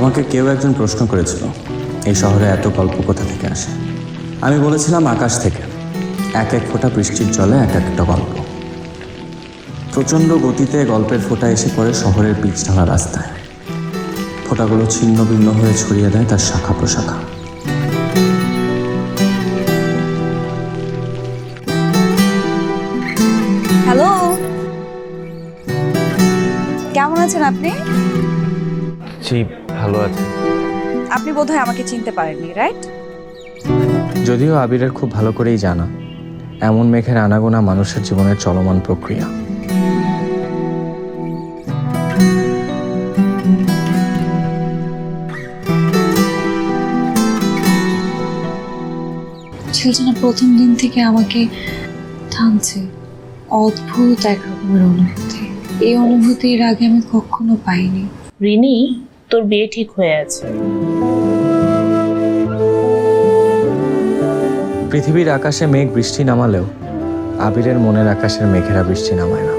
আমাকে কেউ একজন প্রশ্ন করেছিল এই শহরে এত গল্প কোথা থেকে আসে। আমি বলেছিলাম আকাশ থেকে। এক এক ফোঁটা বৃষ্টির জলে এক একটা গল্প। প্রচণ্ড গতিতে গল্পের ফোঁটা এসে পড়ে শহরের পিচ ঢালা রাস্তায়। ফোঁটাগুলো ছিন্ন ভিন্ন হয়ে ছড়িয়ে দেয় তার শাখা প্রশাখা। হ্যালো, কেমন আছেন আপনি? জি, ভালো আছে। আপনি বোধহয় আমাকে চিনতে পারেননি, রাইট? যদিও আবিরের খুব ভালো করেই জানা এমন মেঘের আনাগোনা মানুষের জীবনের চলমান প্রক্রিয়া। ছেলেটা না প্রথম দিন থেকে আমাকে টানছে। অদ্ভুত এক রকমের অনুভূতি। এই অনুভূতির আগে আমি কখনো পাইনি। রিনি, তোর বিয়ে ঠিক হয়ে আছে। পৃথিবীর আকাশে মেঘ বৃষ্টি নামালেও আবিরের মনের আকাশের মেঘেরা বৃষ্টি নামায় না।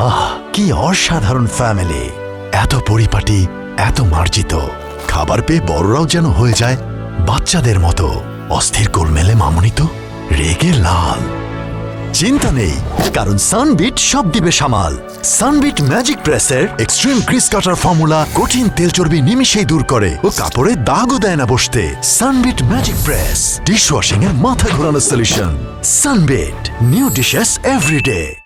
আহ, কি অসাধারণ ফ্যামিলি! এত পরিপাটি, এত মার্জিত। খাবার পেয়ে বড়রাও যেন হয়ে যায় বাচ্চাদের মতো। অস্থির গোলমেলে মামনি তো রেগে লাল। চিন্তা নেই, কারণ সানবিট সব দিবে সামাল। সানবিট ম্যাজিক প্রেসের এক্সট্রিম গ্রিস কাটার ফর্মুলা কঠিন তেল চর্বি নিমিশেই দূর করে ও কাপড়ে দাগও দেয় না বসতে। সানবিট ম্যাজিক প্রেস ডিশওয়াশিং এর মাথা ঘোরানো সলিউশন। সানবিট, নিউ ডিশেস এভরিডে।